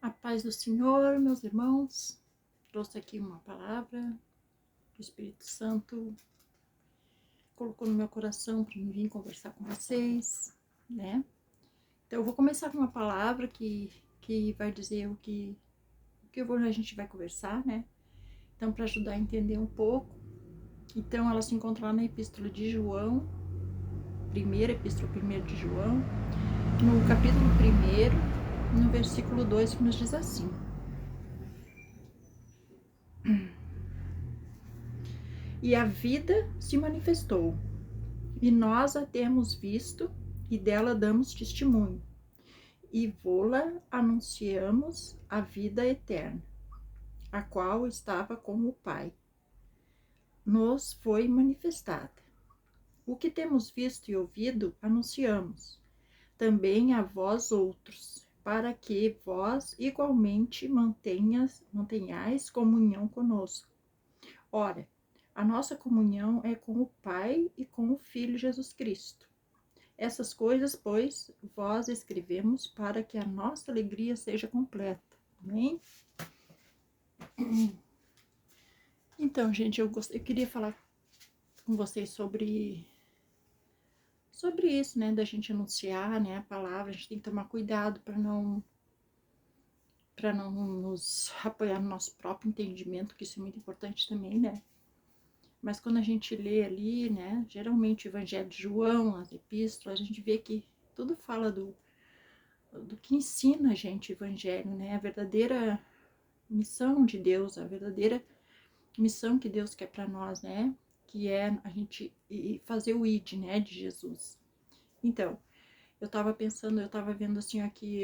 A paz do Senhor, meus irmãos. Trouxe aqui uma palavra que o Espírito Santo colocou no meu coração para me vir conversar com vocês, né? Então eu vou começar com uma palavra que vai dizer o que a gente vai conversar, né? Então, para ajudar a entender um pouco. Então, ela se encontra lá na Epístola de João, primeira Epístola 1 de João, no capítulo 1, no versículo 2, que nos diz assim: E a vida se manifestou, e nós a temos visto, e dela damos testemunho, e vô-la anunciamos a vida eterna, a qual estava com o Pai. Nos foi manifestada. O que temos visto e ouvido, anunciamos, também a vós outros, para que vós igualmente mantenhais comunhão conosco. Ora, a nossa comunhão é com o Pai e com o Filho Jesus Cristo. Essas coisas, pois, vós escrevemos para que a nossa alegria seja completa. Amém? Então, gente, eu queria falar com vocês sobre isso, né? Da gente anunciar, né, a palavra. A gente tem que tomar cuidado para não nos apoiar no nosso próprio entendimento, que isso é muito importante também, né? Mas quando a gente lê ali, né, geralmente o Evangelho de João, as epístolas, a gente vê que tudo fala do que ensina a gente o Evangelho, né? A verdadeira missão de Deus, a verdadeira missão que Deus quer para nós, né? Que é a gente fazer o ID, né, de Jesus. Então, eu tava pensando, eu tava vendo assim, aqui,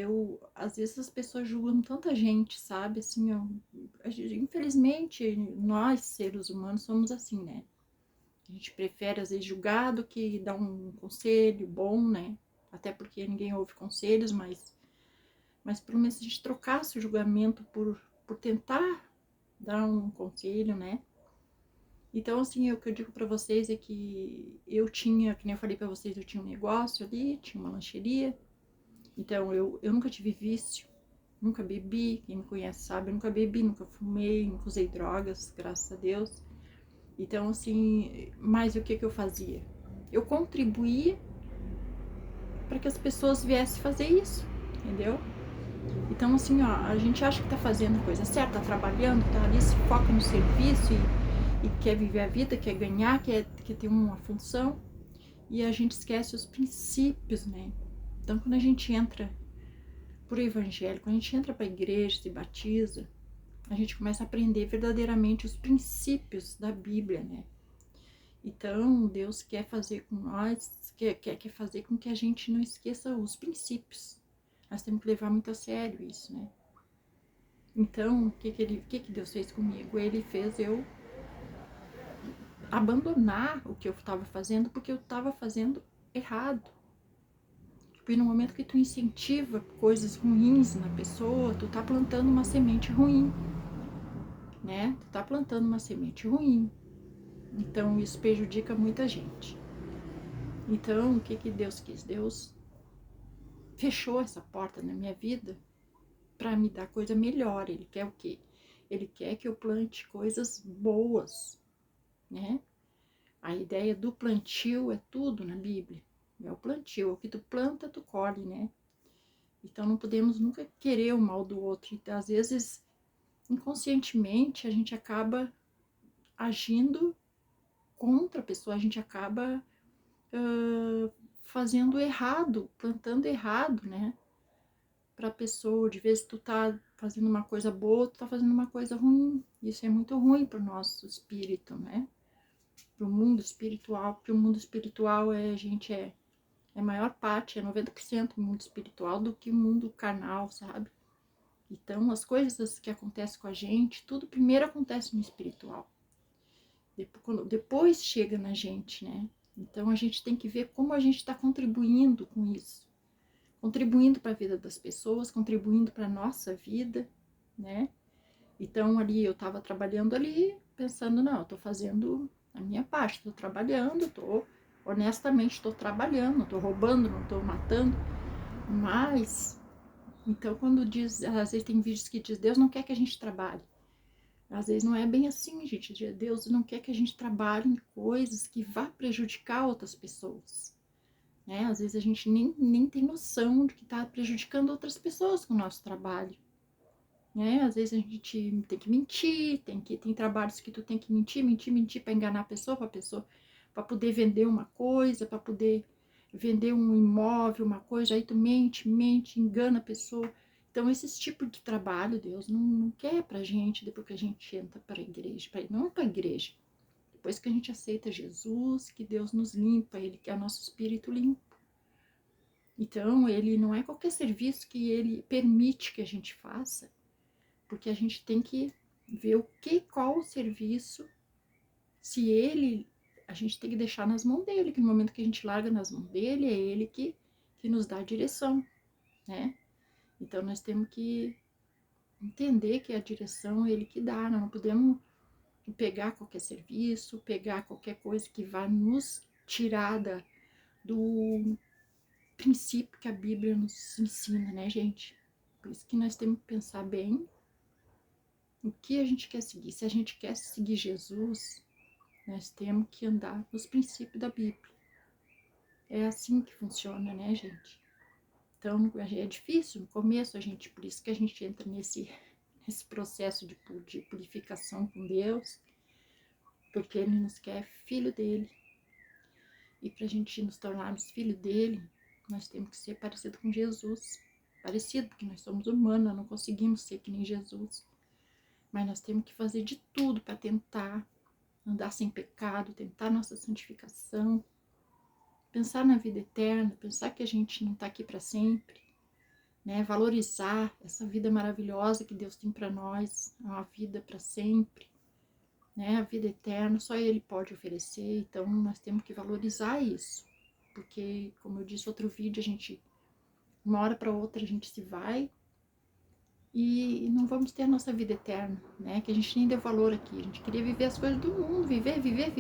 às vezes as pessoas julgam tanta gente, sabe? Assim, infelizmente, nós, seres humanos, somos assim, né? A gente prefere, às vezes, julgar do que dar um conselho bom, né? Até porque ninguém ouve conselhos, mas pelo menos a gente trocasse o julgamento por tentar dar um conselho, né? Então, assim, o que eu digo pra vocês é que eu tinha, que nem eu falei pra vocês, eu tinha um negócio ali, tinha uma lancheria. Então, eu nunca tive vício, nunca bebi, quem me conhece sabe, eu nunca bebi, nunca fumei, nunca usei drogas, graças a Deus. Então, assim, mas o que eu fazia? Eu contribuía para que as pessoas viessem fazer isso, entendeu? Então, assim, ó, a gente acha que tá fazendo a coisa certa, tá trabalhando, tá ali, se foca no serviço e quer viver a vida, quer ganhar, quer ter uma função, e a gente esquece os princípios, né? Então, quando a gente entra pro evangelho, quando a gente entra pra igreja, se batiza, a gente começa a aprender verdadeiramente os princípios da Bíblia, né? Então, Deus quer fazer com nós, quer fazer com que a gente não esqueça os princípios. Nós temos que levar muito a sério isso, né? Então, o que Deus fez comigo? Ele fez eu abandonar o que eu estava fazendo, porque eu estava fazendo errado. Porque no momento que tu incentiva coisas ruins na pessoa, tu tá plantando uma semente ruim, né? Tu tá plantando uma semente ruim. Então, isso prejudica muita gente. Então, o que Deus quis? Deus fechou essa porta na minha vida para me dar coisa melhor. Ele quer o quê? Ele quer que eu plante coisas boas, né? A ideia do plantio é tudo na Bíblia. É o plantio, o que tu planta, tu colhe, né? Então não podemos nunca querer o mal do outro. Então, às vezes, inconscientemente, a gente acaba agindo contra a pessoa, a gente acaba fazendo errado, plantando errado, né? Pra pessoa, de vez tu tá fazendo uma coisa boa, tu tá fazendo uma coisa ruim. Isso é muito ruim pro nosso espírito, né? Pro mundo espiritual, porque o mundo espiritual é a maior parte, é 90% mundo espiritual do que o mundo carnal, sabe? Então, as coisas que acontecem com a gente, tudo primeiro acontece no espiritual. Depois chega na gente, né? Então, a gente tem que ver como a gente está contribuindo com isso. Contribuindo para a vida das pessoas, contribuindo para a nossa vida, né? Então, ali, eu estava trabalhando ali, pensando, não, eu tô fazendo a minha parte, tô trabalhando, honestamente, tô trabalhando, não tô roubando, não tô matando, mas Então, quando diz, às vezes tem vídeos que diz, Deus não quer que a gente trabalhe. Às vezes não é bem assim, gente. Deus não quer que a gente trabalhe em coisas que vá prejudicar outras pessoas. Né? Às vezes a gente nem tem noção de que está prejudicando outras pessoas com o nosso trabalho. Né? Às vezes a gente tem que mentir, tem trabalhos que tu tem que mentir para enganar a pessoa, para poder vender uma coisa, para poder vender um imóvel, uma coisa, aí tu mente, engana a pessoa. Então, esse tipo de trabalho, Deus não quer pra gente depois que a gente entra para a igreja, não para a igreja. Depois que a gente aceita Jesus, que Deus nos limpa, Ele quer o nosso espírito limpo. Então, Ele não é qualquer serviço que Ele permite que a gente faça, porque a gente tem que ver qual o serviço, se Ele, a gente tem que deixar nas mãos dEle, que no momento que a gente larga nas mãos dEle, é Ele que nos dá a direção, né? Então, nós temos que entender que a direção é Ele que dá, nós não podemos pegar qualquer serviço, pegar qualquer coisa que vá nos tirar do princípio que a Bíblia nos ensina, né, gente? Por isso que nós temos que pensar bem o que a gente quer seguir. Se a gente quer seguir Jesus, nós temos que andar nos princípios da Bíblia. É assim que funciona, né, gente? Então, é difícil no começo, por isso que a gente entra nesse processo de purificação com Deus, porque Ele nos quer filho dele. E para a gente nos tornarmos filho dele, nós temos que ser parecido com Jesus. Parecido, porque nós somos humanos, não conseguimos ser que nem Jesus. Mas nós temos que fazer de tudo para tentar andar sem pecado, tentar nossa santificação, pensar na vida eterna, pensar que a gente não está aqui para sempre, né? Valorizar essa vida maravilhosa que Deus tem para nós, uma vida para sempre, né? A vida eterna só Ele pode oferecer, então nós temos que valorizar isso, porque, como eu disse no outro vídeo, uma hora para outra a gente se vai e não vamos ter a nossa vida eterna, né? Que a gente nem deu valor aqui, a gente queria viver as coisas do mundo, viver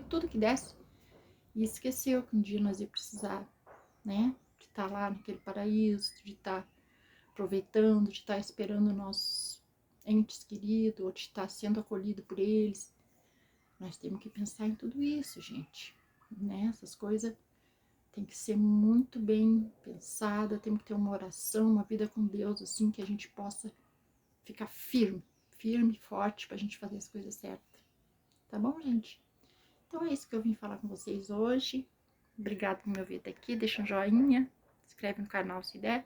tudo que desse, e esqueceu que um dia nós ia precisar, né? De estar lá naquele paraíso, de estar aproveitando, de estar esperando nossos entes queridos, ou de estar sendo acolhido por eles. Nós temos que pensar em tudo isso, gente, né? Essas coisas tem que ser muito bem pensada, tem que ter uma oração, uma vida com Deus, assim, que a gente possa ficar firme, forte, pra gente fazer as coisas certas. Tá bom, gente? Então é isso que eu vim falar com vocês hoje. Obrigada por me ouvir até aqui, deixa um joinha, se inscreve no canal se der.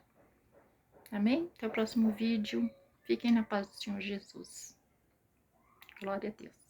Amém? Até o próximo vídeo. Fiquem na paz do Senhor Jesus. Glória a Deus.